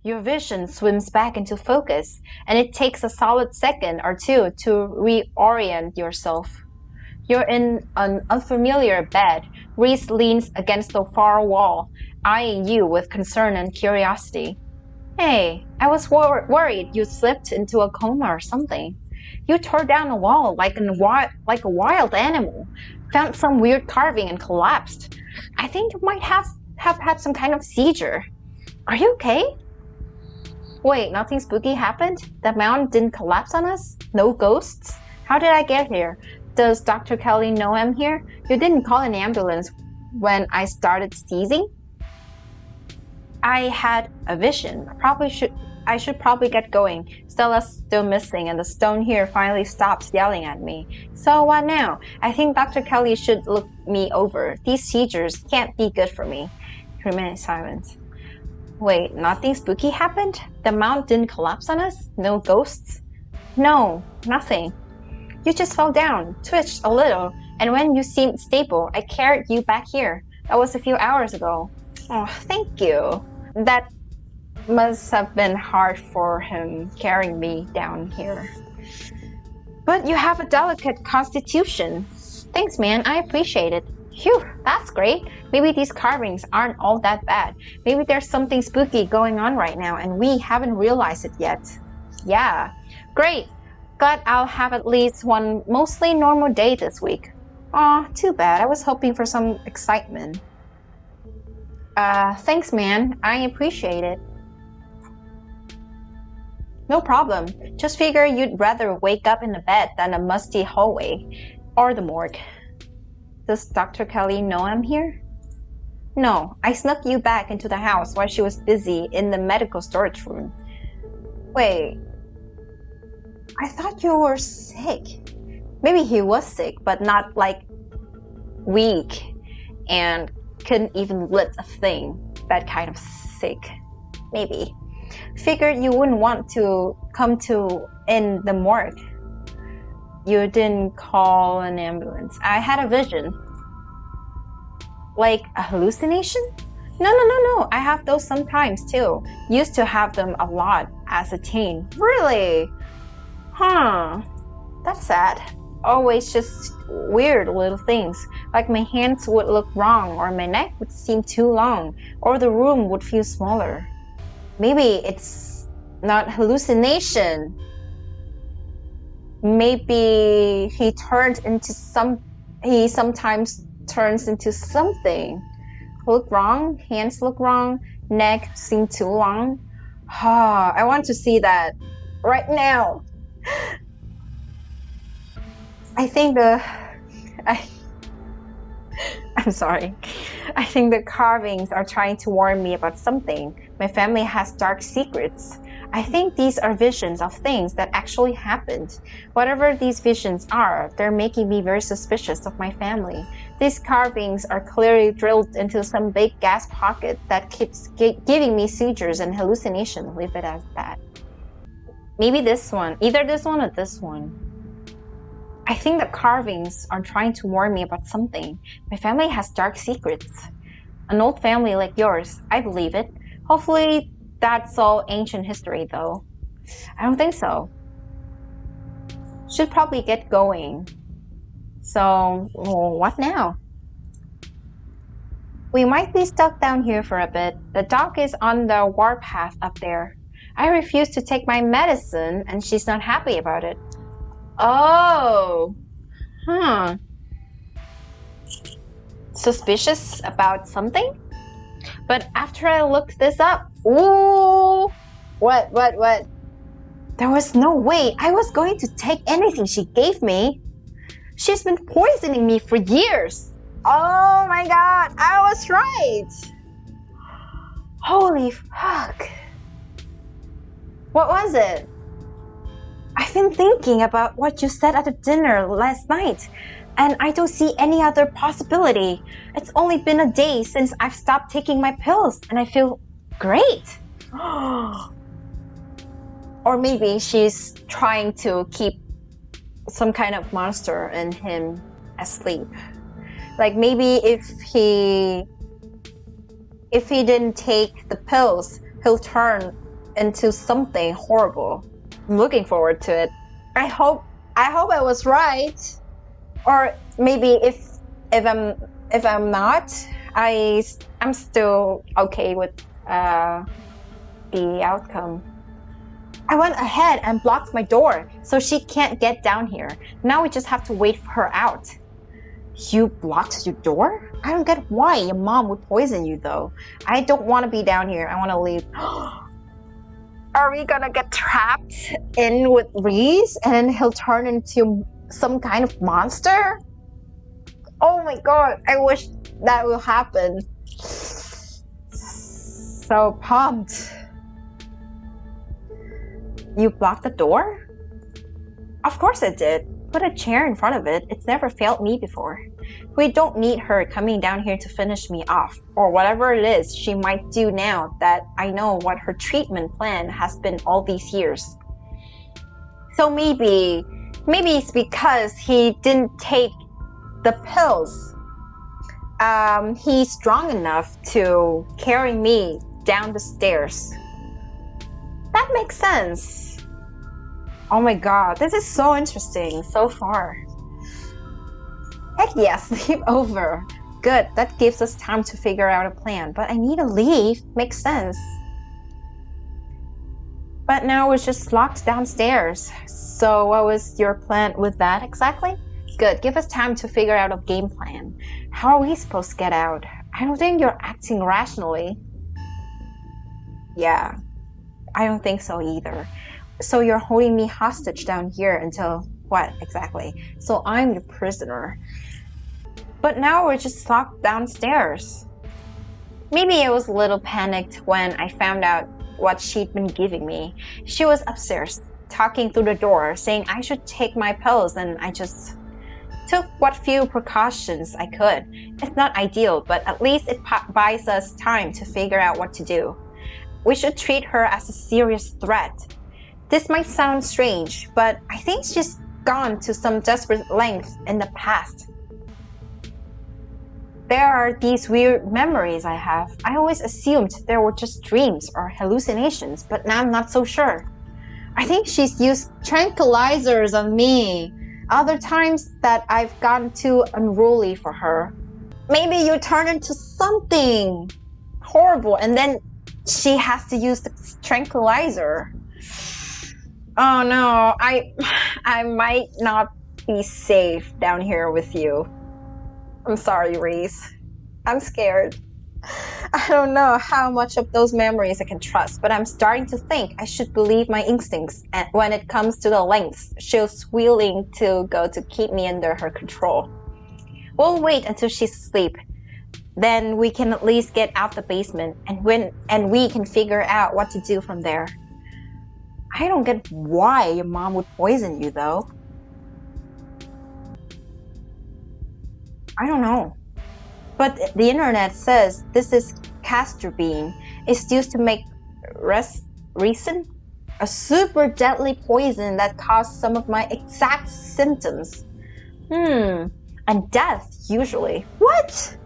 Your vision swims back into focus, and it takes a solid second or two to reorient yourself. You're in an unfamiliar bed. Reese leans against the far wall, eyeing you with concern and curiosity. Hey, I was worried you slipped into a coma or something. You tore down a wall like a wild animal, found some weird carving and collapsed. I think you might have had some kind of seizure. Are you okay? Wait, nothing spooky happened? The mountain didn't collapse on us? No ghosts? How did I get here? Does Dr. Kelly know I'm here? You didn't call an ambulance when I started sneezing? I had a vision. I should probably get going. Stella's still missing and the stone here finally stops yelling at me. So what now? I think Dr. Kelly should look me over. These seizures can't be good for me. He remained silent. Wait, nothing spooky happened? The mountain didn't collapse on us? No ghosts? No, nothing. You just fell down, twitched a little, and when you seemed stable, I carried you back here. That was a few hours ago. Oh, thank you. That must have been hard for him carrying me down here. But you have a delicate constitution. Thanks, man. I appreciate it. Phew, that's great. Maybe these carvings aren't all that bad. Maybe there's something spooky going on right now and we haven't realized it yet. Yeah, great. Glad I'll have at least one mostly normal day this week. Aw, too bad. I was hoping for some excitement. Thanks, man. I appreciate it. No problem. Just figure you'd rather wake up in a bed than a musty hallway or the morgue. Does Dr. Kelly know I'm here? No, I snuck you back into the house while she was busy in the medical storage room. Wait, I thought you were sick. Maybe he was sick, but not like weak and couldn't even lift a thing. That kind of sick. Maybe. Figured you wouldn't want to come to in the morgue. You didn't call an ambulance. I had a vision. Like a hallucination? No. I have those sometimes too. Used to have them a lot as a teen. Really? Huh. That's sad. Always just weird little things. Like my hands would look wrong, or my neck would seem too long, or the room would feel smaller. Maybe it's not hallucination. Maybe he sometimes turns into something. Look wrong, hands look wrong, neck seem too long. I want to see that right now. I'm sorry. I think the carvings are trying to warn me about something. My family has dark secrets. I think these are visions of things that actually happened. Whatever these visions are, they're making me very suspicious of my family. These carvings are clearly drilled into some big gas pocket that keeps giving me seizures and hallucinations. Leave it as that. Maybe this one. Either this one or this one. I think the carvings are trying to warn me about something. My family has dark secrets. An old family like yours, I believe it. Hopefully that's all ancient history though. I don't think so. Should probably get going. So, what now? We might be stuck down here for a bit. The doc is on the warpath up there. I refuse to take my medicine and she's not happy about it. Oh, suspicious about something? But after I looked this up, ooh, what? There was no way I was going to take anything she gave me. She's been poisoning me for years. Oh my god, I was right. Holy fuck. What was it? I've been thinking about what you said at the dinner last night, and I don't see any other possibility. It's only been a day since I've stopped taking my pills, and I feel great. Or maybe she's trying to keep some kind of monster in him asleep. Like maybe if he didn't take the pills, he'll turn into something horrible. I'm looking forward to it. I hope I was right. Or maybe if I'm not, I'm still okay with the outcome. I went ahead and blocked my door so she can't get down here. Now we just have to wait for her out. You blocked your door? I don't get why your mom would poison you though. I don't want to be down here. I want to leave. Are we gonna get trapped in with Reese and then he'll turn into some kind of monster? Oh my god, I wish that will happen. So pumped. You blocked the door? Of course I did. Put a chair in front of it. It's never failed me before. We don't need her coming down here to finish me off, or whatever it is she might do now that I know what her treatment plan has been all these years. So maybe it's because he didn't take the pills. He's strong enough to carry me down the stairs. That makes sense. Oh my god, this is so interesting so far. Heck yeah, sleep over. Good, that gives us time to figure out a plan, but I need to leave. Makes sense. But now we're just locked downstairs. So what was your plan with that exactly? Good, give us time to figure out a game plan. How are we supposed to get out? I don't think you're acting rationally. Yeah, I don't think so either. So you're holding me hostage down here until what exactly? So I'm your prisoner. But now we're just locked downstairs. Maybe I was a little panicked when I found out what she'd been giving me. She was upstairs, talking through the door, saying I should take my pills, and I just took what few precautions I could. It's not ideal, but at least it buys us time to figure out what to do. We should treat her as a serious threat. This might sound strange, but I think she's gone to some desperate lengths in the past. There are these weird memories I have. I always assumed they were just dreams or hallucinations, but now I'm not so sure. I think she's used tranquilizers on me. Other times that I've gotten too unruly for her. Maybe you turn into something horrible and then she has to use the tranquilizer. Oh no, I might not be safe down here with you. I'm sorry, Reese. I'm scared. I don't know how much of those memories I can trust, but I'm starting to think I should believe my instincts when it comes to the lengths she's willing to go to keep me under her control. We'll wait until she's asleep. Then we can at least get out the basement and we can figure out what to do from there. I don't get why your mom would poison you though. I don't know. But the internet says this is castor bean. It's used to make resin, a super deadly poison that caused some of my exact symptoms. And death, usually. What?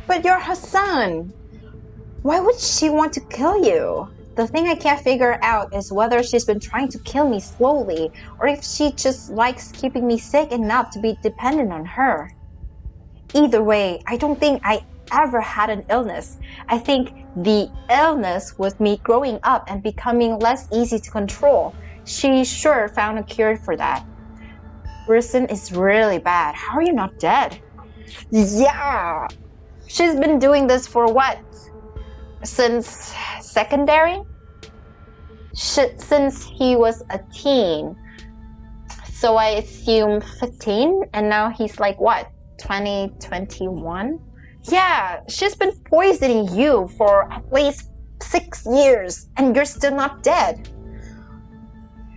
But you're her son. Why would she want to kill you? The thing I can't figure out is whether she's been trying to kill me slowly or if she just likes keeping me sick enough to be dependent on her. Either way, I don't think I ever had an illness. I think the illness was me growing up and becoming less easy to control. She sure found a cure for that. Resin is really bad. How are you not dead? Yeah! She's been doing this for what? Since secondary? Since he was a teen. So I assume 15, and now he's like what? 2021? Yeah, she's been poisoning you for at least 6 years, and you're still not dead.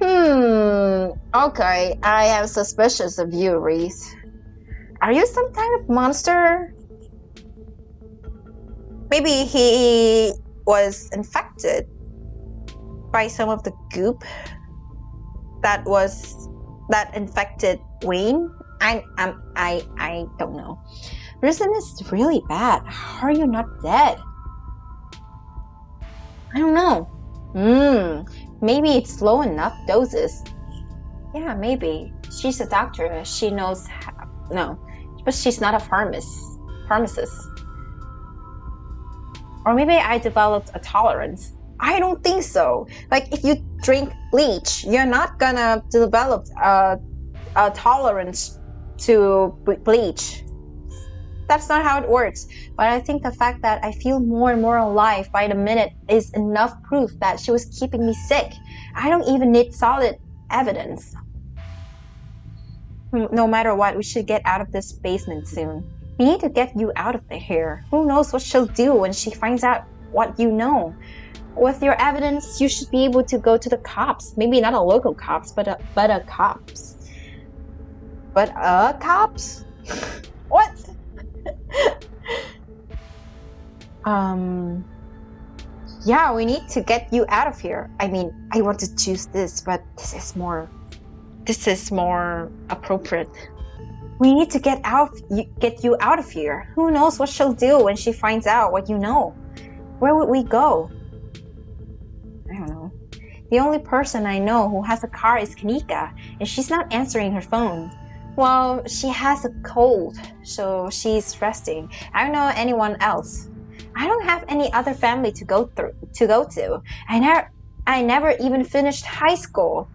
Okay, I am suspicious of you, Reese. Are you some kind of monster? Maybe he was infected by some of the goop that infected Wayne. I don't know. Resin is really bad. How are you not dead? I don't know. Maybe it's slow enough doses. Yeah, maybe. She's a doctor. She knows how. No, but she's not a pharmacist. Or maybe I developed a tolerance. I don't think so. Like, if you drink bleach, you're not gonna develop a tolerance to bleach. That's not how it works. But I think the fact that I feel more and more alive by the minute is enough proof that she was keeping me sick. I don't even need solid evidence. No matter what, we should get out of this basement soon. We need to get you out of here. Who knows what she'll do when she finds out what you know. With your evidence, you should be able to go to the cops. Maybe not a local cops, but a cops. But cops? What? Yeah, we need to get you out of here. I mean, I want to choose this, but this is more appropriate. We need to get you out of here. Who knows what she'll do when she finds out what you know? Where would we go? I don't know. The only person I know who has a car is Kanika, and she's not answering her phone. Well, she has a cold, so she's resting. I don't know anyone else. I don't have any other family to go to. I never even finished high school.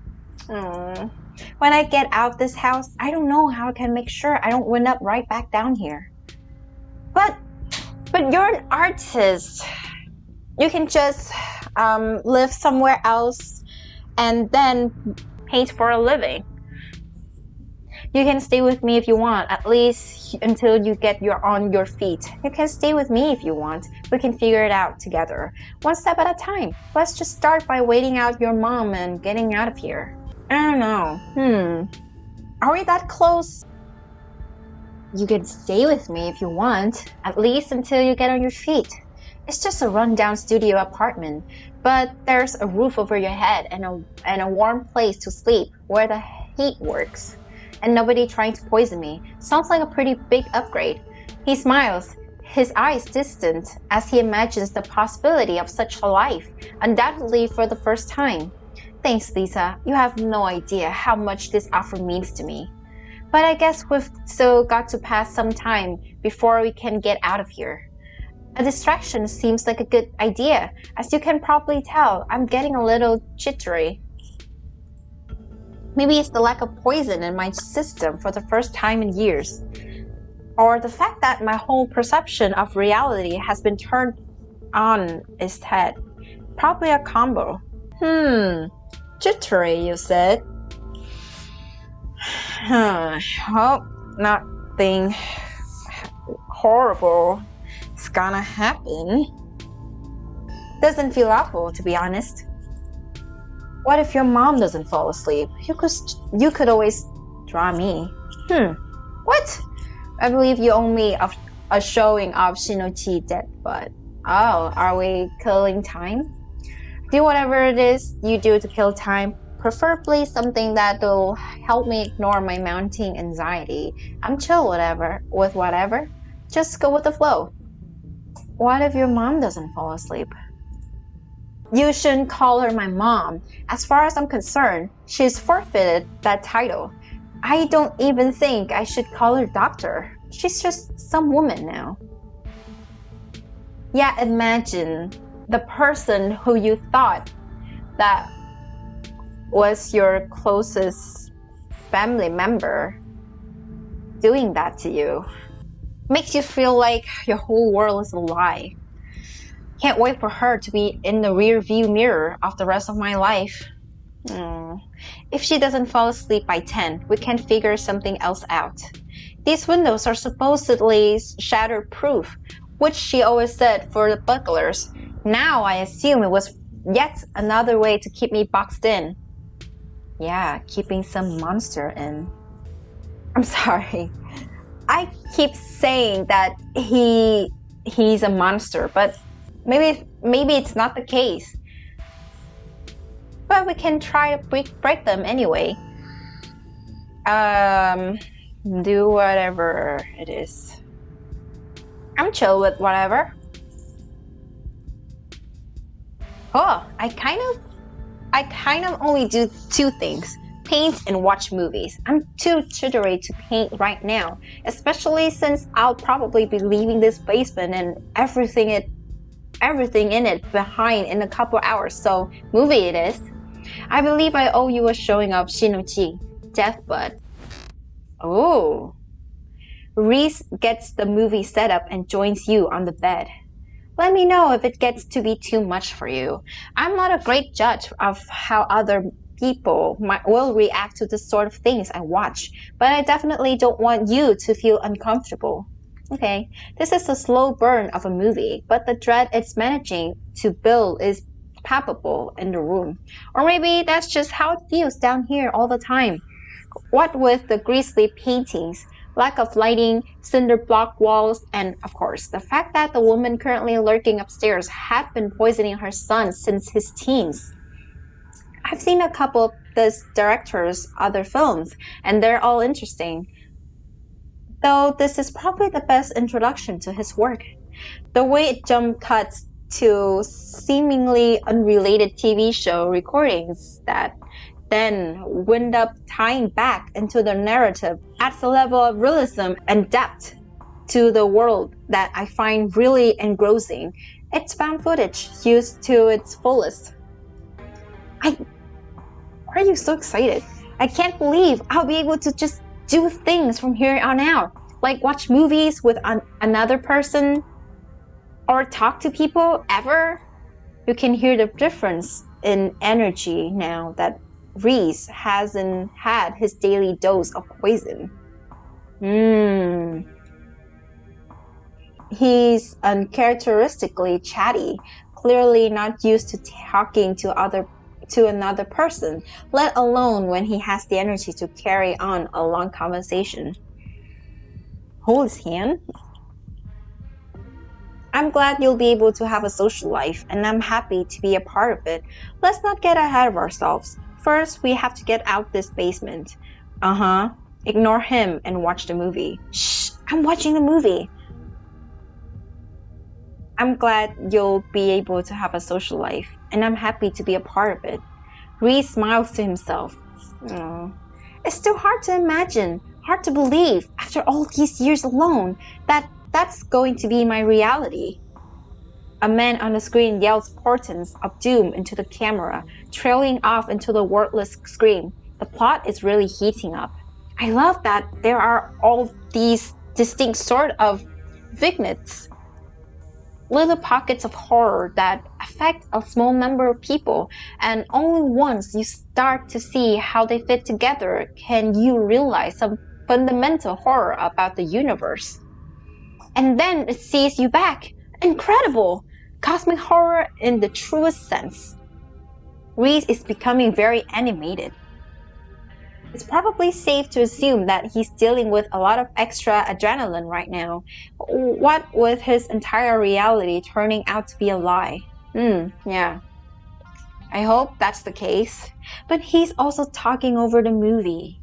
When I get out this house, I don't know how I can make sure I don't wind up right back down here. But you're an artist. You can just live somewhere else and then paint for a living. You can stay with me if you want, at least until you get on your feet. You can stay with me if you want. We can figure it out together, one step at a time. Let's just start by waiting out your mom and getting out of here. I don't know. Are we that close? You can stay with me if you want, at least until you get on your feet. It's just a rundown studio apartment, but there's a roof over your head and a warm place to sleep where the heat works. And nobody trying to poison me. Sounds like a pretty big upgrade. He smiles, his eyes distant as he imagines the possibility of such a life, undoubtedly for the first time. Thanks, Lisa. You have no idea how much this offer means to me. But I guess we've still got to pass some time before we can get out of here. A distraction seems like a good idea. As you can probably tell, I'm getting a little jittery. Maybe it's the lack of poison in my system for the first time in years. Or the fact that my whole perception of reality has been turned on its head. Probably a combo. Jittery, you said? Hope nothing horrible is gonna happen. Doesn't feel awful, to be honest. What if your mom doesn't fall asleep? You could always draw me. What? I believe you owe me a showing of Shinochi dead, but are we killing time? Do whatever it is you do to kill time, preferably something that will help me ignore my mounting anxiety. I'm chill with whatever. Just go with the flow. What if your mom doesn't fall asleep? You shouldn't call her my mom. As far as I'm concerned, she's forfeited that title. I don't even think I should call her doctor. She's just some woman now. Yeah, imagine the person who you thought that was your closest family member doing that to you. Makes you feel like your whole world is a lie. Can't wait for her to be in the rear view mirror of the rest of my life. If she doesn't fall asleep by 10, we can figure something else out. These windows are supposedly shatterproof, which she always said for the burglars. Now I assume it was yet another way to keep me boxed in. Yeah, keeping some monster in. I'm sorry. I keep saying that he's a monster, but maybe it's not the case. But we can try to break them anyway. Do whatever it is. I'm chill with whatever. Oh, I kind of only do two things. Paint and watch movies. I'm too jittery to paint right now, especially since I'll probably be leaving this basement and everything in it behind in a couple hours. So, movie it is. I believe I owe you a showing of Shinuchi, Deathbud. Oh. Reese gets the movie set up and joins you on the bed. Let me know if it gets to be too much for you. I'm not a great judge of how other people will react to the sort of things I watch, but I definitely don't want you to feel uncomfortable. Okay, this is a slow burn of a movie, but the dread it's managing to build is palpable in the room. Or maybe that's just how it feels down here all the time. What with the grisly paintings, lack of lighting, cinder block walls, and of course, the fact that the woman currently lurking upstairs had been poisoning her son since his teens. I've seen a couple of this director's other films, and they're all interesting, though this is probably the best introduction to his work. The way it jump cuts to seemingly unrelated TV show recordings that then wind up tying back into the narrative adds a level of realism and depth to the world that I find really engrossing. It's found footage used to its fullest. Why are you so excited? I can't believe I'll be able to just do things from here on out, like watch movies with another person or talk to people ever. You can hear the difference in energy now that Reese hasn't had his daily dose of poison. He's uncharacteristically chatty, clearly not used to talking to another person, let alone when he has the energy to carry on a long conversation. Hold his hand? I'm glad you'll be able to have a social life, and I'm happy to be a part of it. Let's not get ahead of ourselves. First, we have to get out this basement. Uh-huh. Ignore him and watch the movie. Shh, I'm watching the movie. I'm glad you'll be able to have a social life, and I'm happy to be a part of it. Reese smiles to himself. Aww. It's still hard to imagine, hard to believe, after all these years alone, that's going to be my reality. A man on the screen yells portents of doom into the camera, trailing off into the wordless scream. The plot is really heating up. I love that there are all these distinct sort of vignettes, little pockets of horror that affect a small number of people, and only once you start to see how they fit together can you realize some fundamental horror about the universe. And then it sees you back. Incredible! Cosmic horror in the truest sense. Reese is becoming very animated. It's probably safe to assume that he's dealing with a lot of extra adrenaline right now. What with his entire reality turning out to be a lie. Yeah. I hope that's the case. But he's also talking over the movie.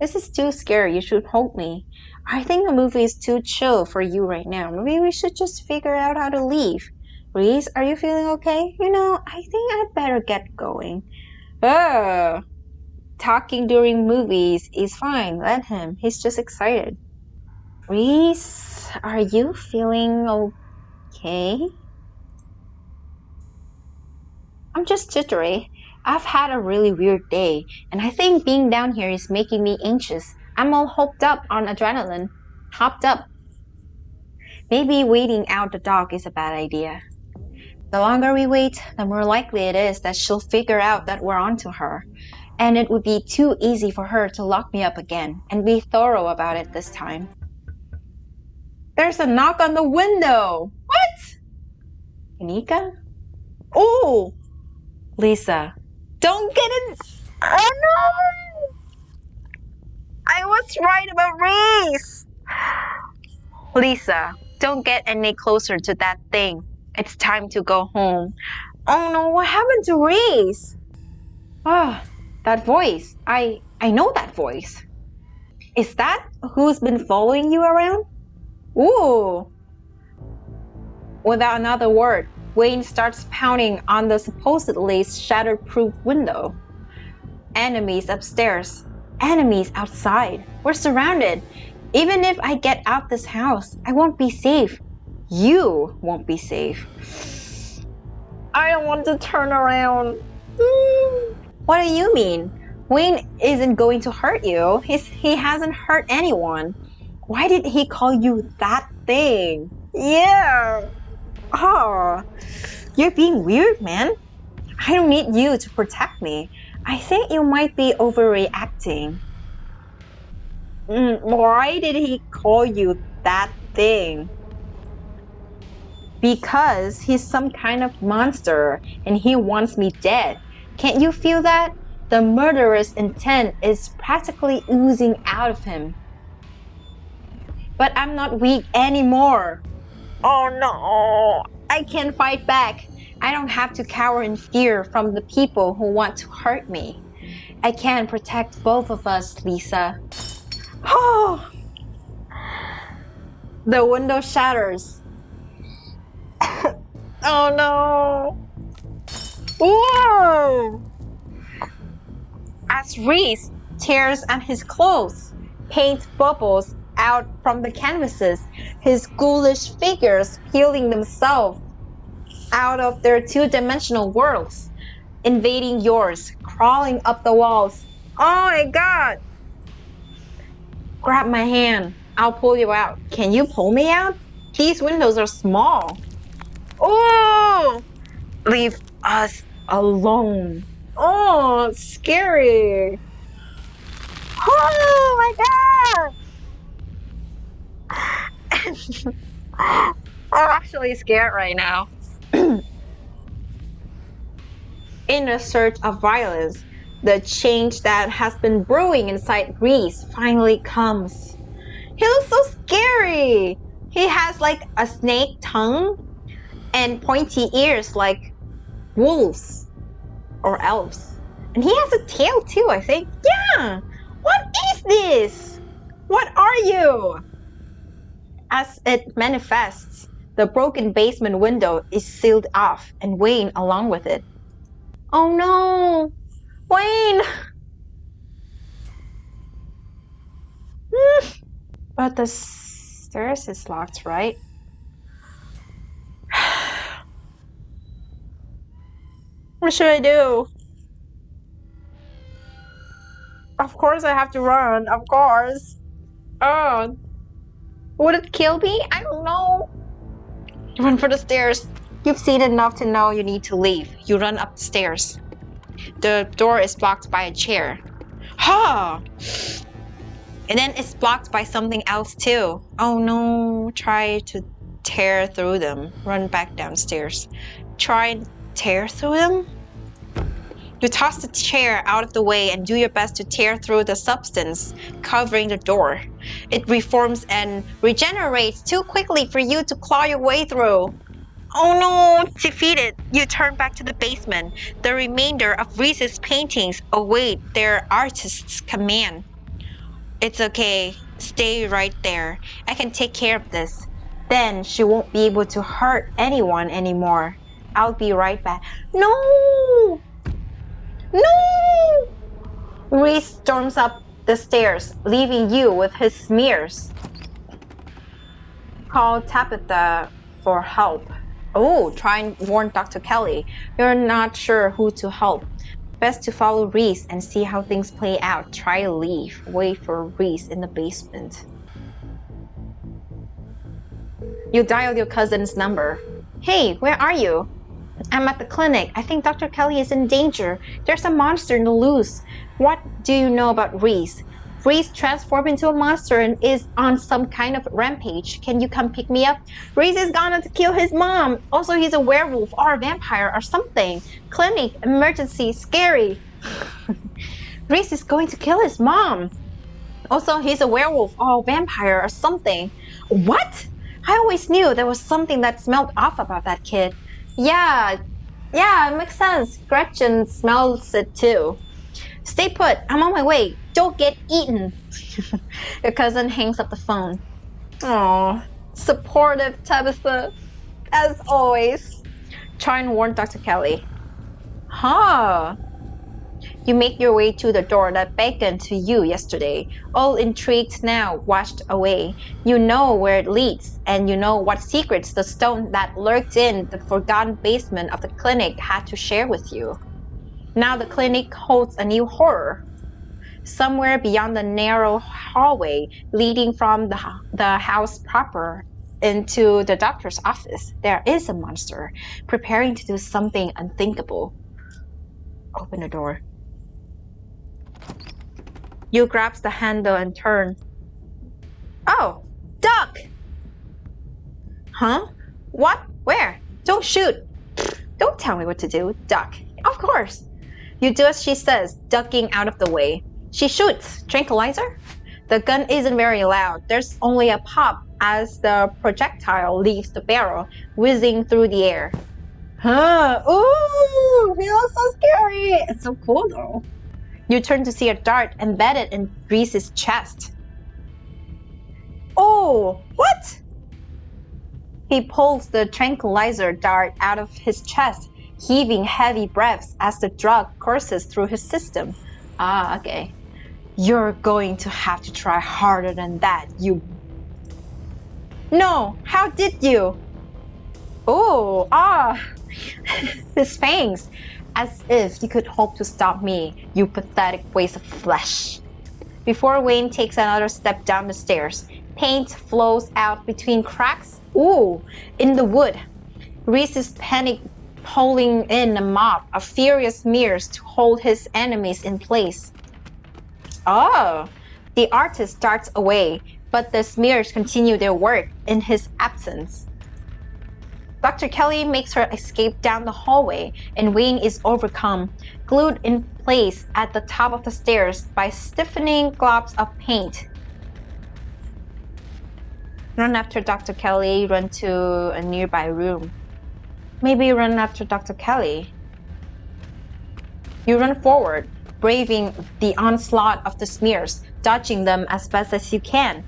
This is too scary, you should hold me. I think the movie is too chill for you right now. Maybe we should just figure out how to leave. Reese, are you feeling okay? I think I'd better get going. Talking during movies is fine. Let him. He's just excited. Reese, are you feeling okay? I'm just jittery. I've had a really weird day, and I think being down here is making me anxious. I'm all hopped up on adrenaline. Hopped up. Maybe waiting out the dog is a bad idea. The longer we wait, the more likely it is that she'll figure out that we're onto her. And it would be too easy for her to lock me up again and be thorough about it this time. There's a knock on the window! What? Kanika? Oh! Lisa. Don't get in! Oh no! I was right about Reese! Lisa, don't get any closer to that thing. It's time to go home. Oh no, what happened to Reese? That voice. I know that voice. Is that who's been following you around? Ooh. Without another word, Wayne starts pounding on the supposedly shatterproof window. Enemies upstairs. Enemies outside. We're surrounded. Even if I get out this house, I won't be safe. You won't be safe. I don't want to turn around. What do you mean? Wayne isn't going to hurt you. He hasn't hurt anyone. Why did he call you that thing? Yeah. Oh, you're being weird, man. I don't need you to protect me. I think you might be overreacting. Why did he call you that thing? Because he's some kind of monster and he wants me dead. Can't you feel that? The murderous intent is practically oozing out of him. But I'm not weak anymore. Oh no, I can't fight back. I don't have to cower in fear from the people who want to hurt me. I can protect both of us, Lisa. Oh, the window shatters. Oh no. Whoa! As Reese tears at his clothes, paint bubbles out from the canvases, his ghoulish figures peeling themselves out of their two-dimensional worlds, invading yours, crawling up the walls. Oh my god! Grab my hand. I'll pull you out. Can you pull me out? These windows are small. Oh! Leave us alone. Oh, it's scary. Oh my god! I'm actually scared right now. In a surge of violence, the change that has been brewing inside Reese finally comes. He looks so scary. He has like a snake tongue and pointy ears like wolves or elves. And he has a tail too, I think. Yeah! What is this? What are you? As it manifests, the broken basement window is sealed off and Wayne along with it. Oh no! Wayne! But the stairs is locked, right? What should I do? Of course I have to run, of course. Oh. Would it kill me? I don't know. Run for the stairs. You've seen enough to know you need to leave. You run up the stairs. The door is blocked by a chair. Ha! And then it's blocked by something else too. Oh no. Try to tear through them. Run back downstairs. Try and tear through them? You toss the chair out of the way and do your best to tear through the substance covering the door. It reforms and regenerates too quickly for you to claw your way through. Oh no! Defeated, you turn back to the basement. The remainder of Reese's paintings await their artist's command. It's okay. Stay right there. I can take care of this. Then she won't be able to hurt anyone anymore. I'll be right back. No! No! Reese storms up the stairs, leaving you with his smears. Call Tabitha for help. Oh, try and warn Dr. Kelly. You're not sure who to help. Best to follow Reese and see how things play out. Try to leave. Wait for Reese in the basement. You dial your cousin's number. Hey, where are you? I'm at the clinic. I think Dr. Kelly is in danger. There's a monster in the loose. What do you know about Reese? Reese transformed into a monster and is on some kind of rampage. Can you come pick me up? Reese is gonna kill his mom. Also, he's a werewolf or a vampire or something. Clinic, emergency, scary. Reese is going to kill his mom. Also, he's a werewolf or a vampire or something. What? I always knew there was something that smelled off about that kid. Yeah, it makes sense. Gretchen smells it too. Stay put. I'm on my way. Don't get eaten. Your cousin hangs up the phone. Aww, supportive Tabitha, as always. Try and warn Dr. Kelly. Huh. You make your way to the door that beckoned to you yesterday, all intrigued now washed away. You know where it leads, and you know what secrets the stone that lurked in the forgotten basement of the clinic had to share with you. Now the clinic holds a new horror. Somewhere beyond the narrow hallway leading from the house proper into the doctor's office, there is a monster preparing to do something unthinkable. Open the door. You grab the handle and turn. Oh, duck! Huh? What? Where? Don't shoot! Don't tell me what to do, duck. Of course. You do as she says, ducking out of the way. She shoots. Tranquilizer? The gun isn't very loud. There's only a pop as the projectile leaves the barrel, whizzing through the air. Huh? Ooh! Feels so scary! It's so cool though. You turn to see a dart embedded in Reese's chest. Oh! What? He pulls the tranquilizer dart out of his chest, heaving heavy breaths as the drug courses through his system. Ah, okay. You're going to have to try harder than that, you... No! How did you? Oh, his fangs. As if you could hope to stop me, you pathetic waste of flesh. Before Wayne takes another step down the stairs, paint flows out between cracks. Ooh, in the wood. Reese is panic pulling in a mob of furious mirrors to hold his enemies in place. Oh, the artist darts away, but the smears continue their work in his absence. Dr. Kelly makes her escape down the hallway, and Wayne is overcome, glued in place at the top of the stairs by stiffening globs of paint. Run after Dr. Kelly, run to a nearby room. Maybe run after Dr. Kelly. You run forward, braving the onslaught of the smears, dodging them as best as you can,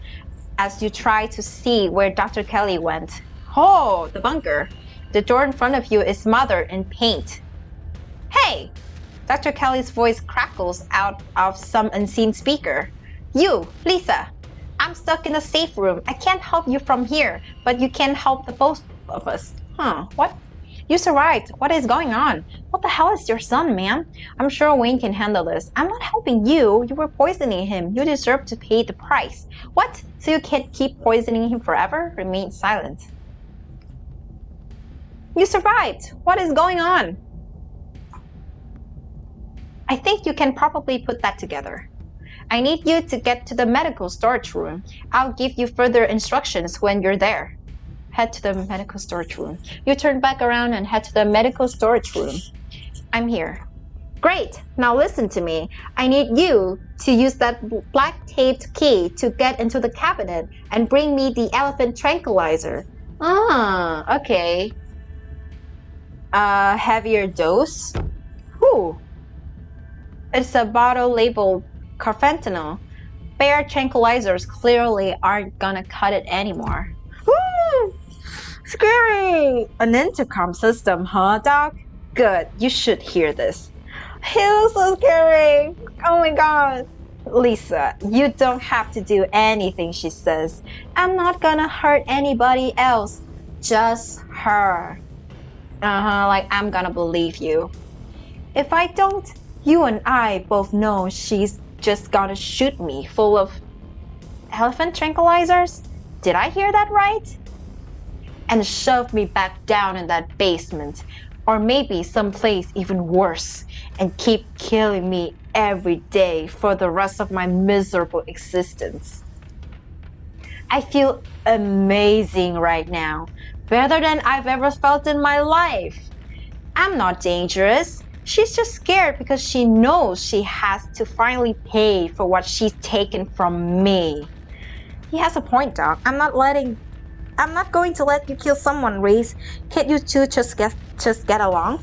as you try to see where Dr. Kelly went. Oh, the bunker. The door in front of you is smothered in paint. Hey! Dr. Kelly's voice crackles out of some unseen speaker. You, Lisa. I'm stuck in a safe room. I can't help you from here, but you can help the both of us. Huh, what? You survived. What is going on? What the hell is your son, ma'am? I'm sure Wayne can handle this. I'm not helping you. You were poisoning him. You deserve to pay the price. What? So you can't keep poisoning him forever? Remain silent. You survived. What is going on? I think you can probably put that together. I need you to get to the medical storage room. I'll give you further instructions when you're there. Head to the medical storage room. You turn back around and head to the medical storage room. I'm here. Great. Now listen to me. I need you to use that black taped key to get into the cabinet and bring me the elephant tranquilizer. Ah, okay. A heavier dose? Whew. It's a bottle labeled carfentanil. Bare tranquilizers clearly aren't gonna cut it anymore. Woo! Scary! An intercom system, huh, Doc? Good, you should hear this. It was so scary! Oh my god! Lisa, you don't have to do anything, she says. I'm not gonna hurt anybody else. Just her. Like I'm gonna believe you. If I don't, you and I both know she's just gonna shoot me full of elephant tranquilizers? Did I hear that right? And shove me back down in that basement, or maybe someplace even worse, and keep killing me every day for the rest of my miserable existence. I feel amazing right now, better than I've ever felt in my life. I'm not dangerous. She's just scared because she knows she has to finally pay for what she's taken from me. He has a point, Doc. I'm not going to let you kill someone, Reese. Can't you two just get along?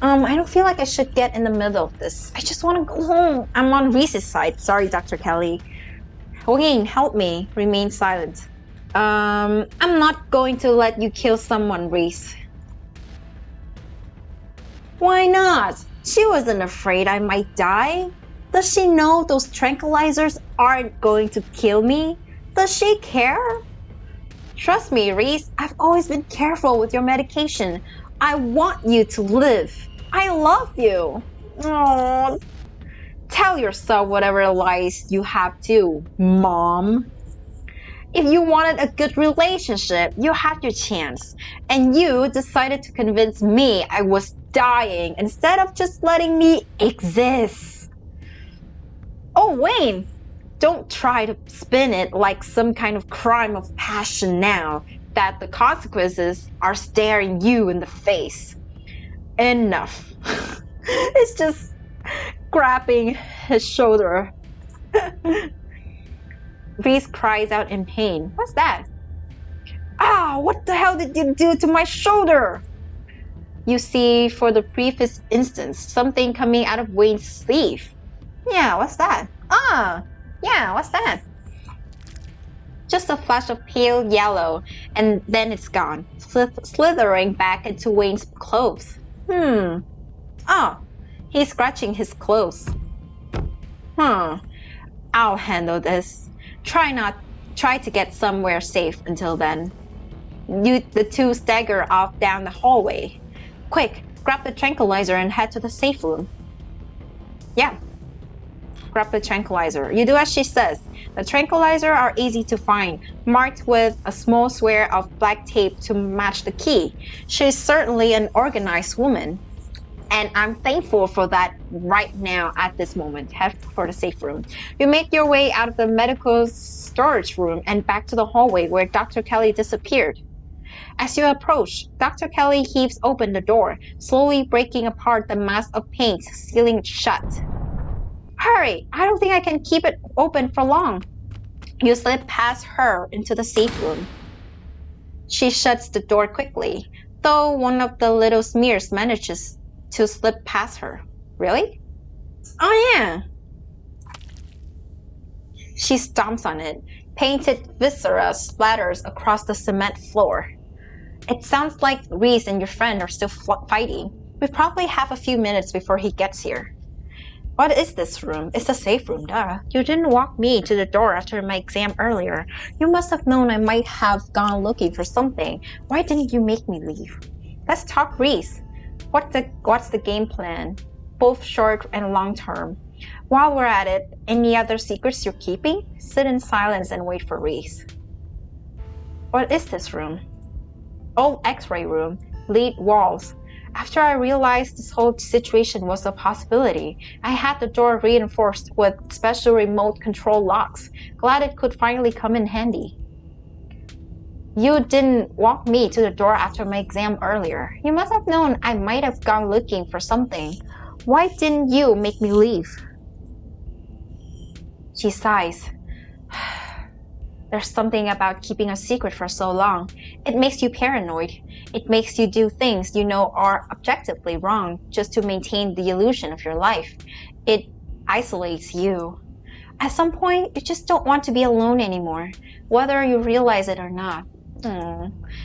I don't feel like I should get in the middle of this. I just want to go home. I'm on Reese's side. Sorry, Dr. Kelly. Wayne, help me. Remain silent. I'm not going to let you kill someone, Reese. Why not? She wasn't afraid I might die. Does she know those tranquilizers aren't going to kill me? Does she care? Trust me, Reese, I've always been careful with your medication. I want you to live. I love you. Aww. Tell yourself whatever lies you have to, Mom. If you wanted a good relationship, you had your chance. And you decided to convince me I was dying instead of just letting me exist. Oh, Wayne, don't try to spin it like some kind of crime of passion now that the consequences are staring you in the face. Enough. It's just grabbing his shoulder. Reese cries out in pain. What's that? Ah, what the hell did you do to my shoulder? You see, for the briefest instance, something coming out of Wayne's sleeve. Yeah, what's that? Yeah, what's that? Just a flash of pale yellow, and then it's gone, slithering back into Wayne's clothes. Oh, he's scratching his clothes. I'll handle this. Try to get somewhere safe until then. The two stagger off down the hallway. Quick, grab the tranquilizer and head to the safe room. Yeah. Grab the tranquilizer. You do as she says. The tranquilizer are easy to find, marked with a small square of black tape to match the key. She's certainly an organized woman. And I'm thankful for that right now at this moment. Head for the safe room. You make your way out of the medical storage room and back to the hallway where Dr. Kelly disappeared. As you approach, Dr. Kelly heaves open the door, slowly breaking apart the mass of paint, sealing it shut. Hurry! I don't think I can keep it open for long. You slip past her into the safe room. She shuts the door quickly, though one of the little smears manages to slip past her. Really? Oh yeah. She stomps on it. Painted viscera splatters across the cement floor. It sounds like Reese and your friend are still fighting. We probably have a few minutes before he gets here. What is this room? It's a safe room, duh. You didn't walk me to the door after my exam earlier. You must have known I might have gone looking for something. Why didn't you make me leave? Let's talk, Reese. What's the game plan? Both short and long term. While we're at it, any other secrets you're keeping? Sit in silence and wait for Reese. What is this room? Old X-ray room, lead walls. After I realized this whole situation was a possibility, I had the door reinforced with special remote control locks. Glad it could finally come in handy. You didn't walk me to the door after my exam earlier. You must have known I might have gone looking for something. Why didn't you make me leave? She sighs. There's something about keeping a secret for so long. It makes you paranoid. It makes you do things you know are objectively wrong just to maintain the illusion of your life. It isolates you. At some point, you just don't want to be alone anymore, whether you realize it or not.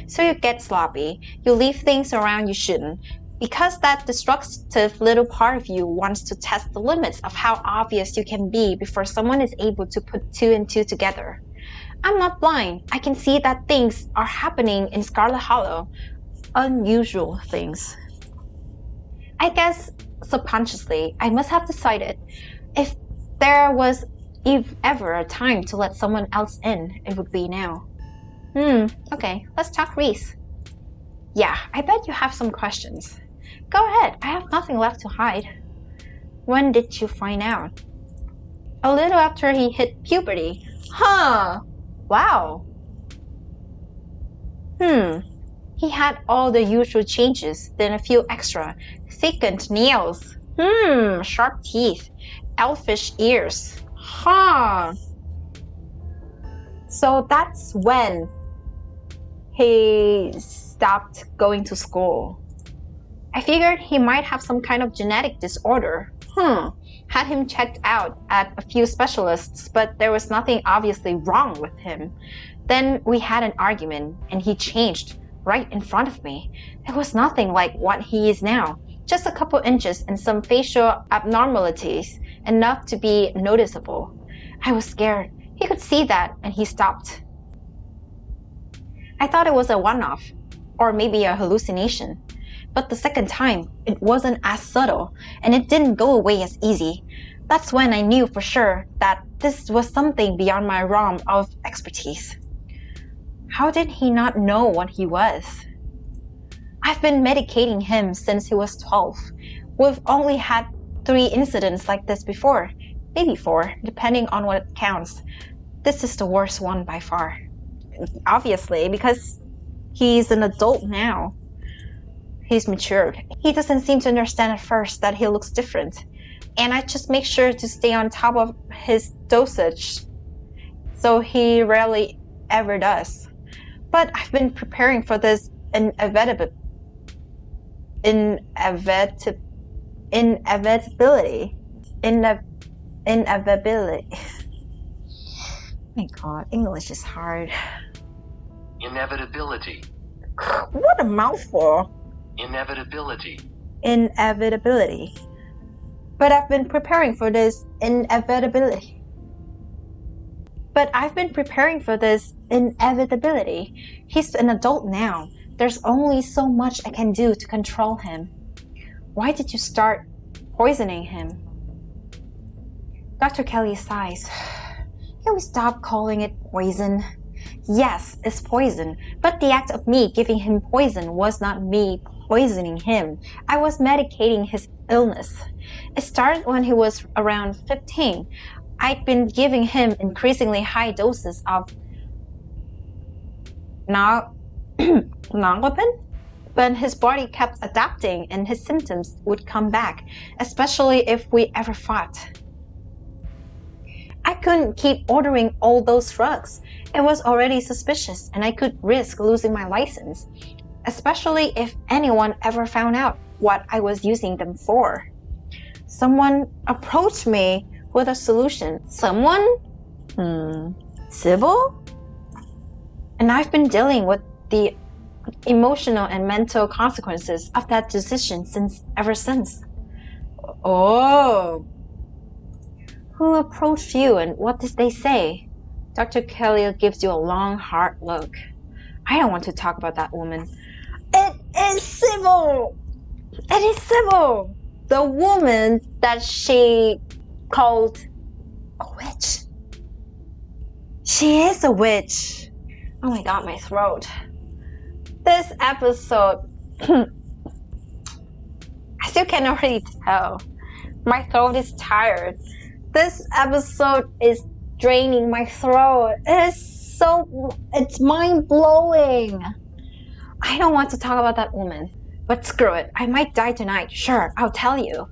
So you get sloppy. You leave things around you shouldn't. Because that destructive little part of you wants to test the limits of how obvious you can be before someone is able to put two and two together. I'm not blind. I can see that things are happening in Scarlet Hollow. Unusual things. I guess subconsciously, I must have decided if there was ever a time to let someone else in, it would be now. Okay, let's talk Reese. Yeah, I bet you have some questions. Go ahead, I have nothing left to hide. When did you find out? A little after he hit puberty. Huh, wow. He had all the usual changes, then a few extra. Thickened nails. Sharp teeth. Elfish ears. Huh. So that's when he stopped going to school. I figured he might have some kind of genetic disorder. Had him checked out at a few specialists, but there was nothing obviously wrong with him. Then we had an argument, and he changed right in front of me. It was nothing like what he is now. Just a couple inches and some facial abnormalities, enough to be noticeable. I was scared. He could see that, and he stopped. I thought it was a one-off, or maybe a hallucination. But the second time, it wasn't as subtle, and it didn't go away as easy. That's when I knew for sure that this was something beyond my realm of expertise. How did he not know what he was? I've been medicating him since he was 12. We've only had 3 incidents like this before, maybe 4, depending on what counts. This is the worst one by far. Obviously, because he's an adult now. He's matured. He doesn't seem to understand at first that he looks different. And I just make sure to stay on top of his dosage, so he rarely ever does. But I've been preparing for this inevitability. My God, English is hard. Inevitability. What a mouthful. Inevitability. Inevitability. But I've been preparing for this inevitability. He's an adult now. There's only so much I can do to control him. Why did you start poisoning him? Dr. Kelly sighs. Can we stop calling it poison? Yes, it's poison, but the act of me giving him poison was not me poisoning him. I was medicating his illness. It started when he was around 15. I'd been giving him increasingly high doses of Narcolepin, but his body kept adapting and his symptoms would come back, especially if we ever fought. I couldn't keep ordering all those drugs. It was already suspicious and I could risk losing my license, especially if anyone ever found out what I was using them for. Someone approached me with a solution. Someone? Civil? And I've been dealing with the emotional and mental consequences of that decision ever since. Oh. Who approached you and what did they say? Dr. Kelly gives you a long, hard look. I don't want to talk about that woman. It is civil! The woman that she called a witch. She is a witch. Oh my God, my throat. This episode, I still cannot really tell. My throat is tired. This episode is draining my throat. It's mind-blowing. I don't want to talk about that woman, but screw it. I might die tonight. Sure, I'll tell you.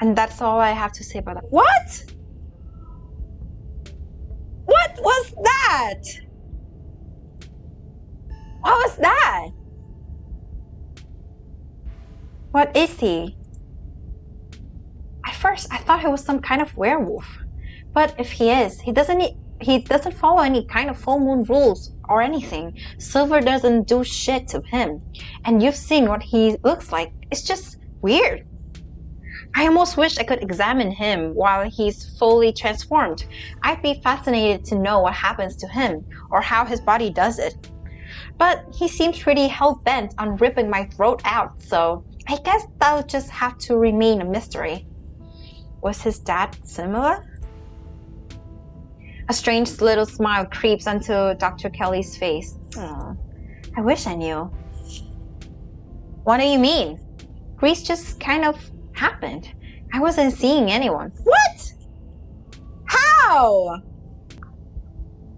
And that's all I have to say about that. What? What was that? What was that? What is he? At first, I thought he was some kind of werewolf. But if he is, he doesn't follow any kind of full moon rules or anything. Silver doesn't do shit to him. And you've seen what he looks like. It's just weird. I almost wish I could examine him while he's fully transformed. I'd be fascinated to know what happens to him or how his body does it. But he seems pretty hell-bent on ripping my throat out, so I guess that'll just have to remain a mystery. Was his dad similar? A strange little smile creeps onto Dr. Kelly's face. I wish I knew. What do you mean? Reese just kind of happened. I wasn't seeing anyone. What? How?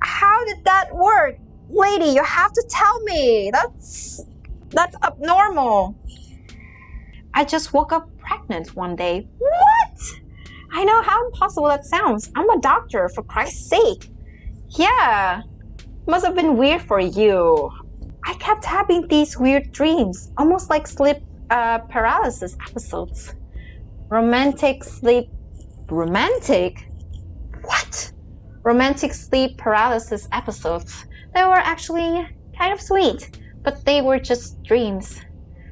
How did that work? Lady, you have to tell me. That's abnormal. I just woke up pregnant one day. What? I know how impossible that sounds. I'm a doctor, for Christ's sake. Yeah, must have been weird for you. I kept having these weird dreams, almost like sleep paralysis episodes. Romantic? What? Romantic sleep paralysis episodes. They were actually kind of sweet, but they were just dreams.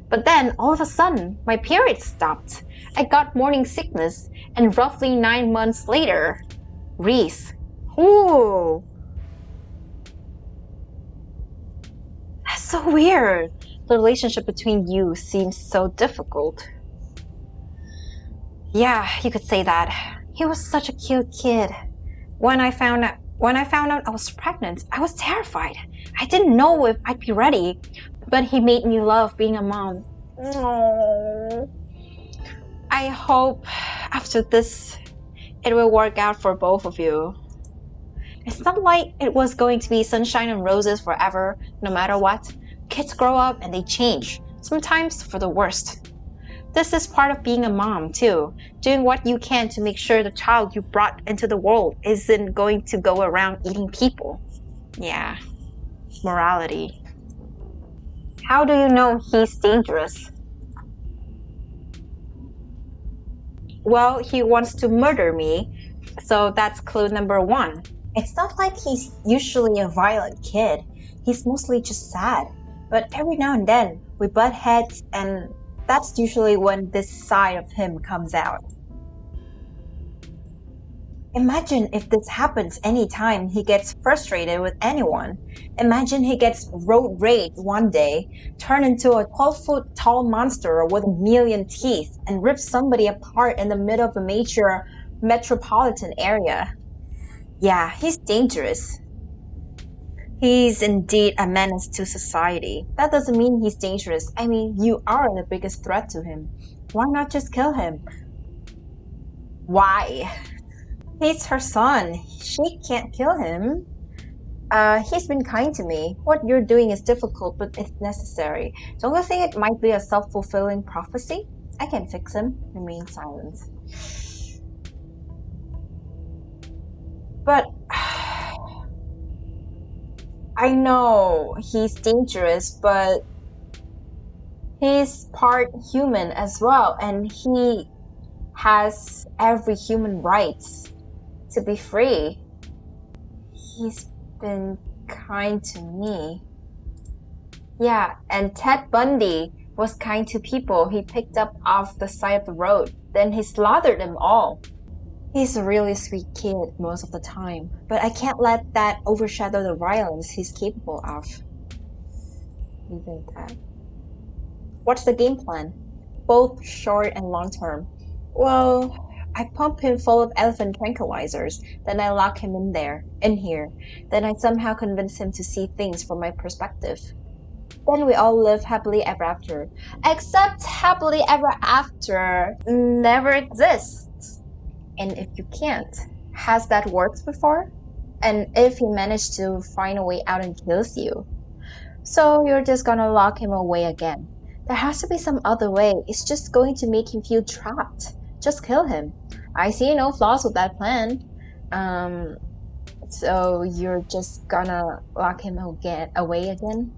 But then, all of a sudden, my period stopped. I got morning sickness, and roughly 9 months later, Reese. Ooh, that's so weird. The relationship between you seems so difficult. Yeah, you could say that. He was such a cute kid. When I found out I was pregnant, I was terrified. I didn't know if I'd be ready, but he made me love being a mom. Oh. I hope after this it will work out for both of you. It's not like it was going to be sunshine and roses forever, no matter what. Kids grow up and they change, sometimes for the worst. This is part of being a mom, too. Doing what you can to make sure the child you brought into the world isn't going to go around eating people. Yeah, morality. How do you know he's dangerous? Well, he wants to murder me, so that's clue number one. It's not like he's usually a violent kid. He's mostly just sad. But every now and then, we butt heads, and that's usually when this side of him comes out. Imagine if this happens anytime he gets frustrated with anyone. Imagine he gets road rage one day, turn into a 12-foot tall monster with a million teeth, and rip somebody apart in the middle of a major metropolitan area. Yeah, he's dangerous. He's indeed a menace to society. That doesn't mean he's dangerous. I mean, you are the biggest threat to him. Why not just kill him? Why? He's her son. She can't kill him. He's been kind to me. What you're doing is difficult, but it's necessary. Don't you think it might be a self-fulfilling prophecy? I can fix him. Remain silent. But I know he's dangerous, but he's part human as well, and he has every human rights to be free. He's been kind to me. Yeah, and Ted Bundy was kind to people he picked up off the side of the road. Then he slaughtered them all. He's a really sweet kid most of the time, but I can't let that overshadow the violence he's capable of. Even that. What's the game plan? Both short and long term. Well, I pump him full of elephant tranquilizers, then I lock him in here. Then I somehow convince him to see things from my perspective. Then we all live happily ever after. Except happily ever after never exists. And if you can't, has that worked before? And if he managed to find a way out and kills you? So you're just gonna lock him away again. There has to be some other way. It's just going to make him feel trapped. Just kill him. I see no flaws with that plan. Um, so you're just gonna lock him away again?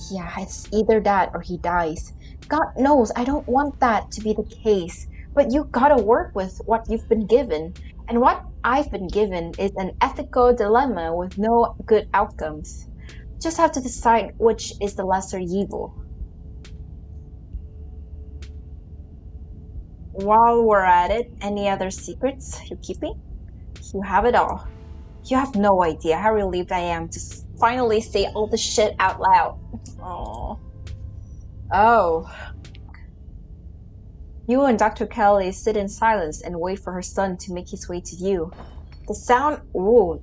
Yeah, it's either that or he dies. God knows I don't want that to be the case. But you gotta work with what you've been given. And what I've been given is an ethical dilemma with no good outcomes. Just have to decide which is the lesser evil. While we're at it, any other secrets you're keeping? You have it all. You have no idea how relieved I am to finally say all the shit out loud. Aww. Oh. You and Dr. Kelly sit in silence and wait for her son to make his way to you. The sound, ooh,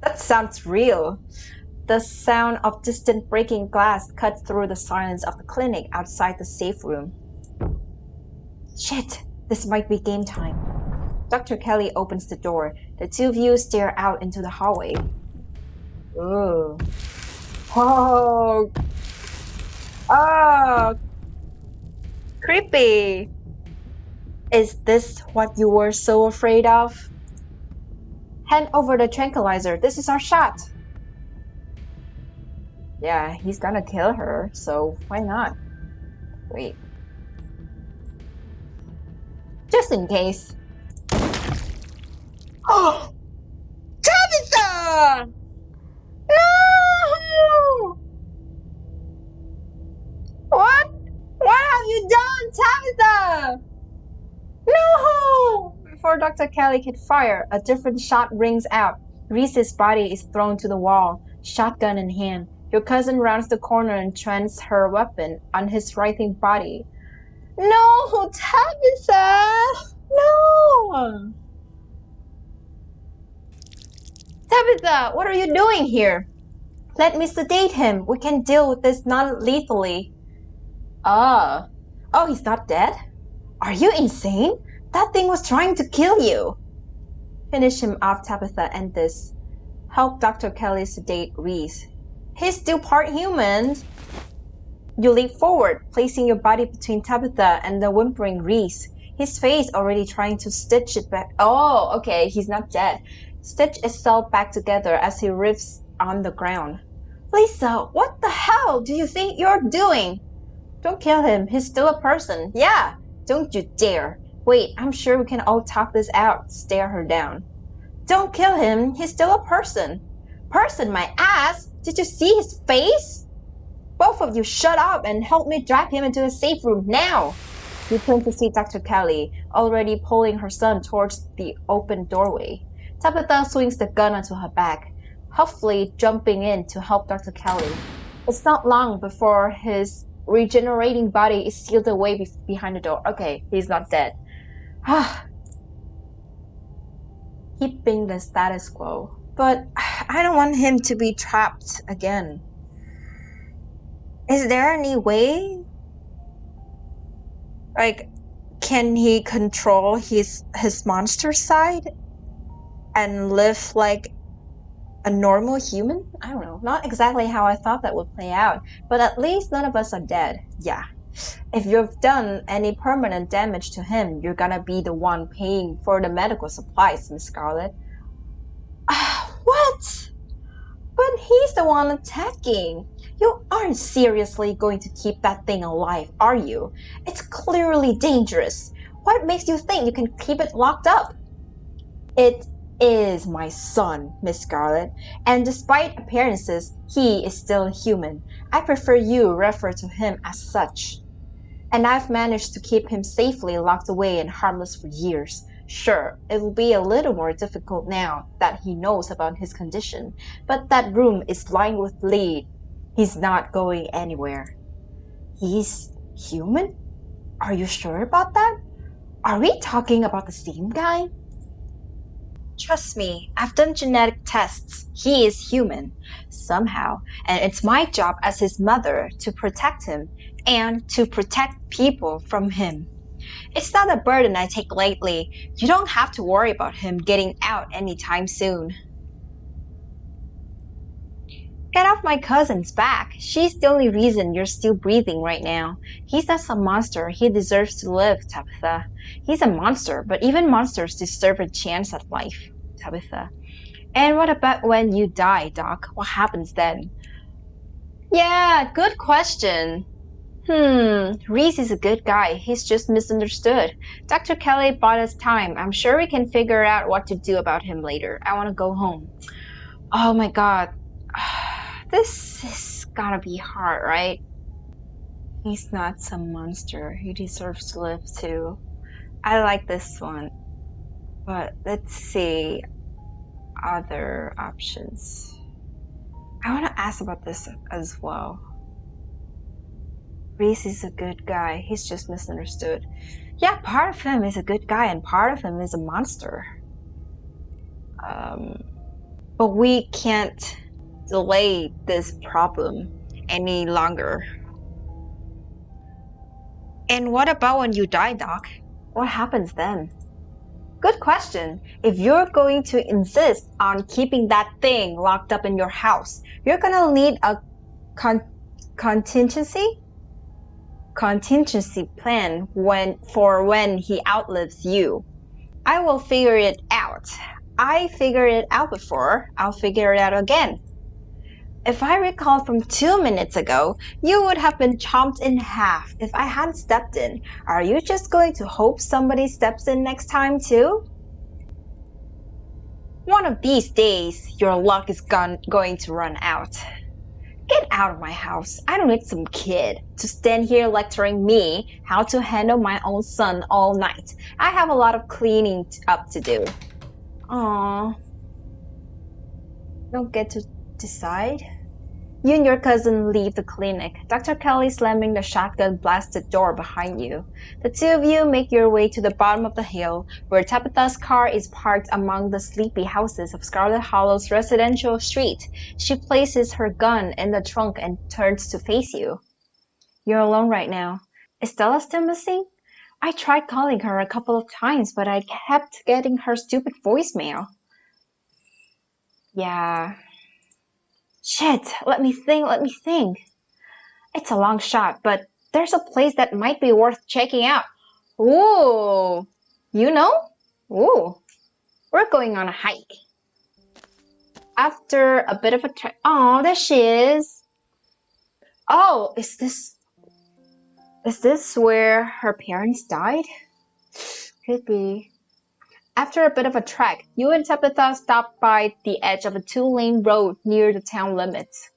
that sounds real. The sound of distant breaking glass cuts through the silence of the clinic outside the safe room. Shit, this might be game time. Dr. Kelly opens the door. The two of you stare out into the hallway. Ooh. Oh. Oh. Creepy. Is this what you were so afraid of? Hand over the tranquilizer. This is our shot. Yeah, he's gonna kill her, so why not? Wait. Just in case. Oh! Tabitha! No! What? What Tabitha! No! Before Dr. Kelly could fire, a different shot rings out. Reese's body is thrown to the wall, shotgun in hand. Your cousin rounds the corner and trains her weapon on his writhing body. No, Tabitha! No! Tabitha, what are you doing here? Let me sedate him. We can deal with this non-lethally. Oh, he's not dead? Are you insane? That thing was trying to kill you. Finish him off, Tabitha, and this. Help Dr. Kelly sedate Reese. He's still part human. You leap forward, placing your body between Tabitha and the whimpering Reese. His face already trying to stitch it back. Oh, okay, he's not dead. Stitch itself back together as he writhes on the ground. Lisa, what the hell do you think you're doing? Don't kill him. He's still a person. Yeah, don't you dare. Wait, I'm sure we can all talk this out. Stare her down. Don't kill him. He's still a person. Person, my ass. Did you see his face? Both of you shut up and help me drag him into a safe room now. You turn to see Dr. Kelly, already pulling her son towards the open doorway. Tabitha swings the gun onto her back, huffily jumping in to help Dr. Kelly. It's not long before his regenerating body is sealed away behind the door. Okay, he's not dead. Keeping the status quo. But I don't want him to be trapped again. Is there any way? Like, can he control his monster side and live like a normal human? I don't know. Not exactly how I thought that would play out, but at least none of us are dead. Yeah. If you've done any permanent damage to him, you're gonna be the one paying for the medical supplies, Miss Scarlet. What? But he's the one attacking. You aren't seriously going to keep that thing alive, are you? It's clearly dangerous. What makes you think you can keep it locked up? It is my son, Miss Scarlet, and despite appearances, he is still human. I prefer you refer to him as such. And I've managed to keep him safely locked away and harmless for years. Sure, it will be a little more difficult now that he knows about his condition, but that room is lined with lead. He's not going anywhere. He's human? Are you sure about that? Are we talking about the same guy? Trust me, I've done genetic tests. He is human, somehow, and it's my job as his mother to protect him and to protect people from him. It's not a burden I take lightly. You don't have to worry about him getting out anytime soon. Get off my cousin's back. She's the only reason you're still breathing right now. He's not some monster. He deserves to live, Tabitha. He's a monster, but even monsters deserve a chance at life, Tabitha. And what about when you die, Doc? What happens then? Yeah, good question. Reese is a good guy. He's just misunderstood. Dr. Kelly bought us time. I'm sure we can figure out what to do about him later. I want to go home. Oh my god. This is gotta be hard, right? He's not some monster. He deserves to live too. I like this one. But let's see other options. I want to ask about this as well. Reese is a good guy. He's just misunderstood. Yeah, part of him is a good guy and part of him is a monster. But we can't delay this problem any longer. And what about when you die, Doc? What happens then? Good question. If you're going to insist on keeping that thing locked up in your house, you're gonna need a contingency plan for when he outlives you. I will figure it out. I figured it out before. I'll figure it out again. If I recall from 2 minutes ago, you would have been chomped in half if I hadn't stepped in. Are you just going to hope somebody steps in next time too? One of these days, your luck is going to run out. Get out of my house. I don't need some kid to stand here lecturing me how to handle my own son all night. I have a lot of cleaning up to do. Aww. Don't get to decide. You and your cousin leave the clinic, Dr. Kelly slamming the shotgun blasted door behind you. The two of you make your way to the bottom of the hill, where Tabitha's car is parked among the sleepy houses of Scarlet Hollow's residential street. She places her gun in the trunk and turns to face you. You're alone right now. Is Stella still missing? I tried calling her a couple of times, but I kept getting her stupid voicemail. Yeah. Shit, let me think. It's a long shot, but there's a place that might be worth checking out. Ooh, you know? Ooh, we're going on a hike. After a bit of a trek. Oh, there she is. Oh, is this where her parents died? Could be. After a bit of a trek, you and Tabitha stopped by the edge of a two-lane road near the town limits.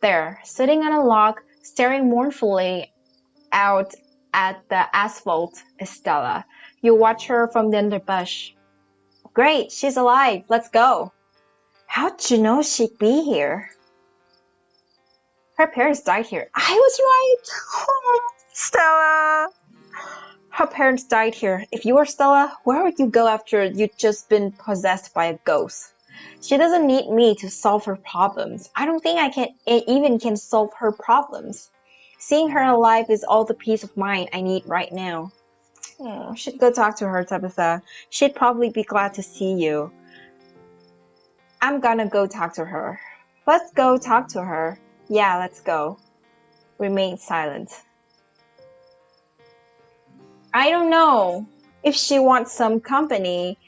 There, sitting on a log, staring mournfully out at the asphalt is Stella. You watch her from the underbush. Great, she's alive. Let's go. How'd you know she'd be here? Her parents died here. I was right. Oh, Stella. Her parents died here. If you were Stella, where would you go after you'd just been possessed by a ghost? She doesn't need me to solve her problems. I don't think I can solve her problems. Seeing her alive is all the peace of mind I need right now. Oh, should go talk to her, Tabitha. She'd probably be glad to see you. I'm gonna go talk to her. Let's go talk to her. Yeah, let's go. Remain silent. I don't know. If she wants some company,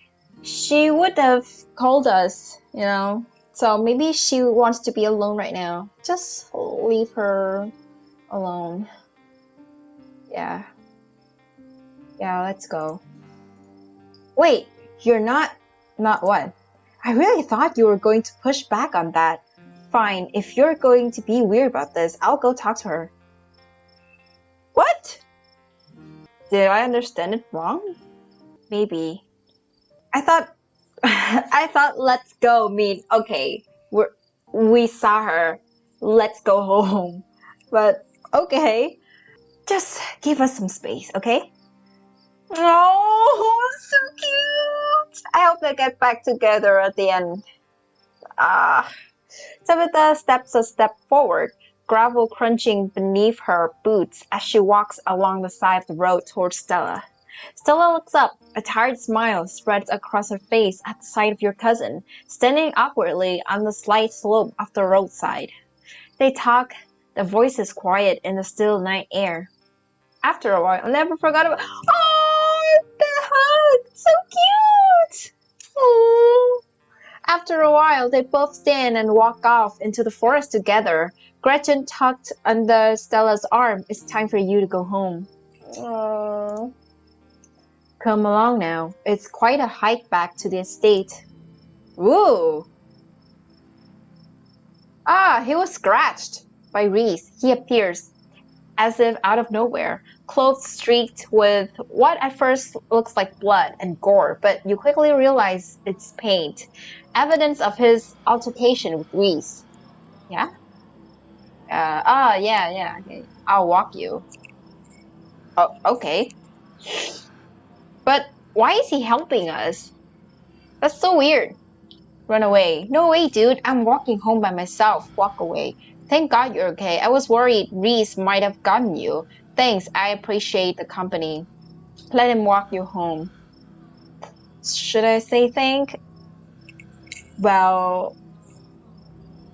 she would have called us, you know. So maybe she wants to be alone right now. Just leave her alone. Yeah. Yeah, let's go. Wait, you're not what? I really thought you were going to push back on that. Fine, if you're going to be weird about this, I'll go talk to her. What? Did I understand it wrong? Maybe. I thought I thought let's go mean okay, we saw her. Let's go home. But okay. Just give us some space, okay? Oh, so cute! I hope they get back together at the end. Ah. Tabitha steps a step forward, gravel crunching beneath her boots as she walks along the side of the road towards Stella. Stella looks up, a tired smile spreads across her face at the sight of your cousin, standing awkwardly on the slight slope of the roadside. They talk, their voices quiet in the still night air. After a while, I never forgot about. Oh, the hug! So cute! Oh. After a while, they both stand and walk off into the forest together. Gretchen tucked under Stella's arm. It's time for you to go home. Oh. Come along now. It's quite a hike back to the estate. Ooh! Ah, he was scratched by Reese. He appears, as if out of nowhere, clothes streaked with what at first looks like blood and gore, but you quickly realize it's paint. Evidence of his altercation with Reese. Yeah? Yeah. Okay. I'll walk you. Oh, okay. But why is he helping us? That's so weird. Run away. No way, dude. I'm walking home by myself. Walk away. Thank God you're okay. I was worried Reese might have gotten you. Thanks. I appreciate the company. Let him walk you home. Should I say thank? Well,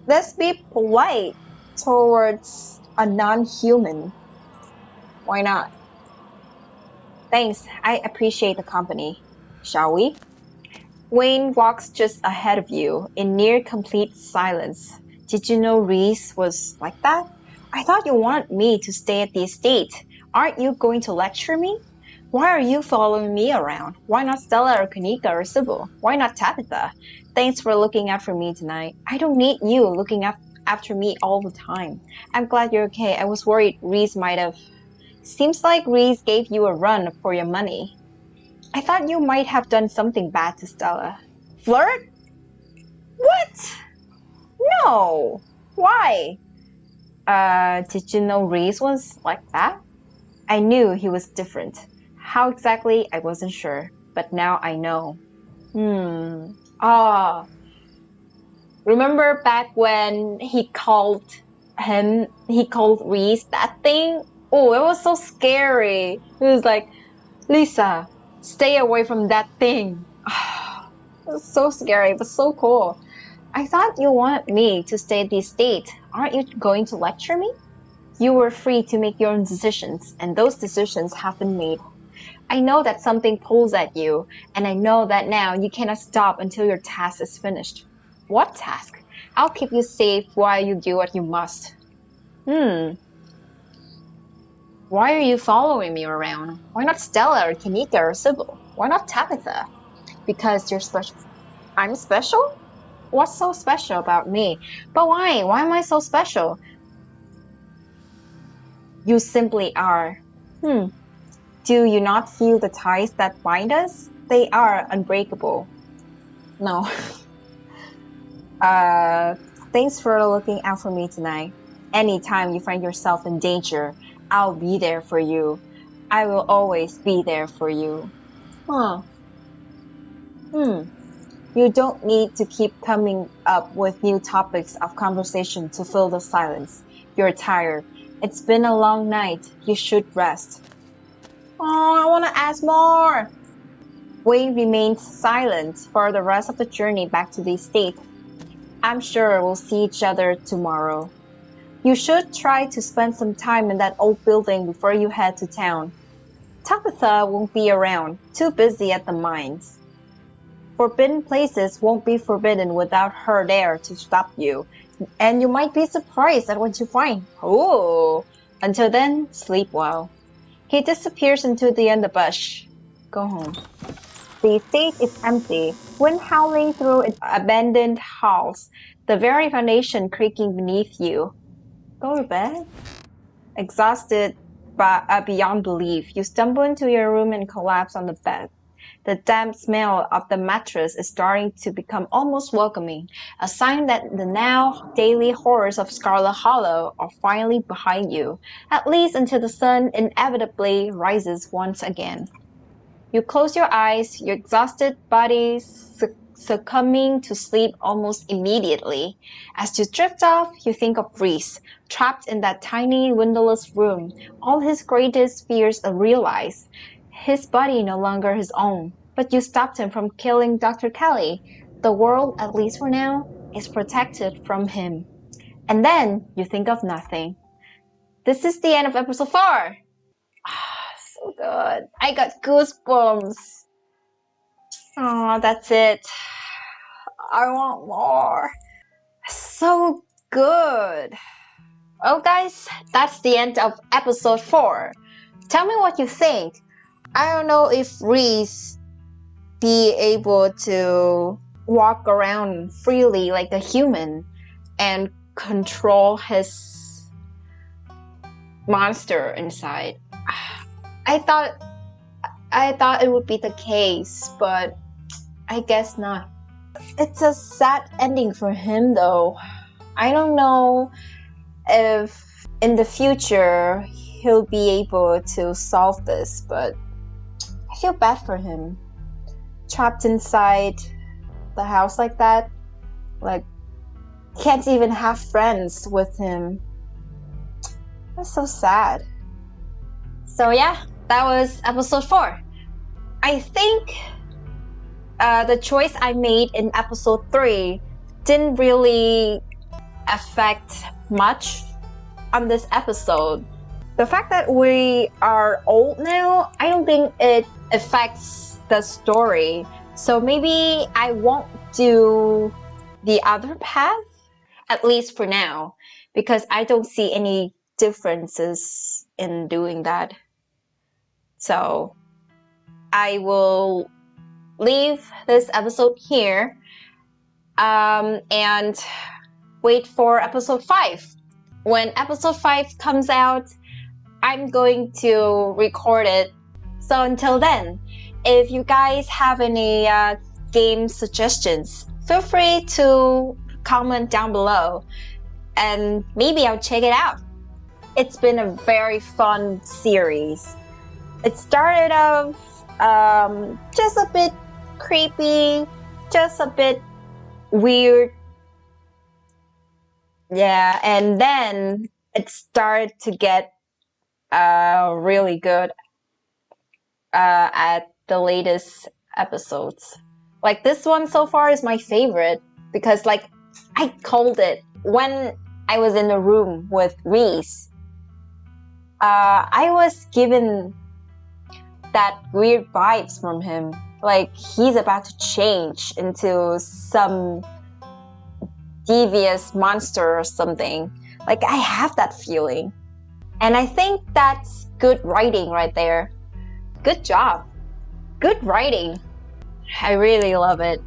let's be polite towards a non-human. Why not? Thanks. I appreciate the company. Shall we? Wayne walks just ahead of you in near complete silence. Did you know Reese was like that? I thought you wanted me to stay at the estate. Aren't you going to lecture me? Why are you following me around? Why not Stella or Kanika or Sybil? Why not Tabitha? Thanks for looking out for me tonight. I don't need you looking after me all the time. I'm glad you're okay. I was worried Reese might have. Seems like Reese gave you a run for your money. I thought you might have done something bad to Stella. Flirt? What? No. Why? Did you know Reese was like that? I knew he was different. How exactly, I wasn't sure. But now I know. Ah, remember back when he called Reese that thing? Oh, it was so scary. It was like, Lisa, stay away from that thing. It was so scary, but so cool. I thought you wanted me to stay at the estate. Aren't you going to lecture me? You were free to make your own decisions, and those decisions have been made. I know that something pulls at you, and I know that now you cannot stop until your task is finished. What task? I'll keep you safe while you do what you must. Why are you following me around? Why not Stella or Kanika or Sybil? Why not Tabitha? Because you're special. I'm special? What's so special about me? But why? Why am I so special? You simply are. Do you not feel the ties that bind us? They are unbreakable. No. Thanks for looking out for me tonight. Anytime you find yourself in danger, I'll be there for you. I will always be there for you. Huh. You don't need to keep coming up with new topics of conversation to fill the silence. You're tired. It's been a long night. You should rest. Oh, I want to ask more. Wayne remained silent for the rest of the journey back to the estate. I'm sure we'll see each other tomorrow. You should try to spend some time in that old building before you head to town. Tabitha won't be around, too busy at the mines. Forbidden places won't be forbidden without her there to stop you, and you might be surprised at what you find. Oh! Until then, sleep well. He disappears into the underbush. Go home. The estate is empty. Wind howling through abandoned halls, the very foundation creaking beneath you. Go to bed? Exhausted beyond belief, you stumble into your room and collapse on the bed. The damp smell of the mattress is starting to become almost welcoming, a sign that the now daily horrors of Scarlet Hollow are finally behind you, at least until the sun inevitably rises once again. You close your eyes, your exhausted body succumbing to sleep almost immediately. As you drift off, you think of Reese, trapped in that tiny, windowless room, all his greatest fears are realized. His body no longer his own, but you stopped him from killing Dr. Kelly. The world, at least for now, is protected from him. And then you think of nothing. This is the end of episode 4. So good. I got goosebumps. Oh, that's it. I want more. So good. Oh, guys, that's the end of episode 4. Tell me what you think. I don't know if Reese be able to walk around freely like a human and control his monster inside. I thought it would be the case, but I guess not. It's a sad ending for him though. I don't know if in the future he'll be able to solve this, but I feel bad for him. Trapped inside the house like that, like can't even have friends with him. That's so sad. So yeah, that was episode 4. I think the choice I made in episode 3 didn't really affect much on this episode. The fact that we are old now, I don't think it affects the story. So maybe I won't do the other path, at least for now, because I don't see any differences in doing that. So I will leave this episode here. And wait for episode 5. When episode 5 comes out, I'm going to record it. So until then, if you guys have any game suggestions, feel free to comment down below and maybe I'll check it out. It's been a very fun series. It started off just a bit creepy, just a bit weird. Yeah, and then it started to get really good at the latest episodes. Like this one so far is my favorite because like I called it when I was in the room with Reese. I was given that weird vibes from him. Like he's about to change into some devious monster or something. Like I have that feeling. And I think that's good writing right there. Good job. Good writing. I really love it.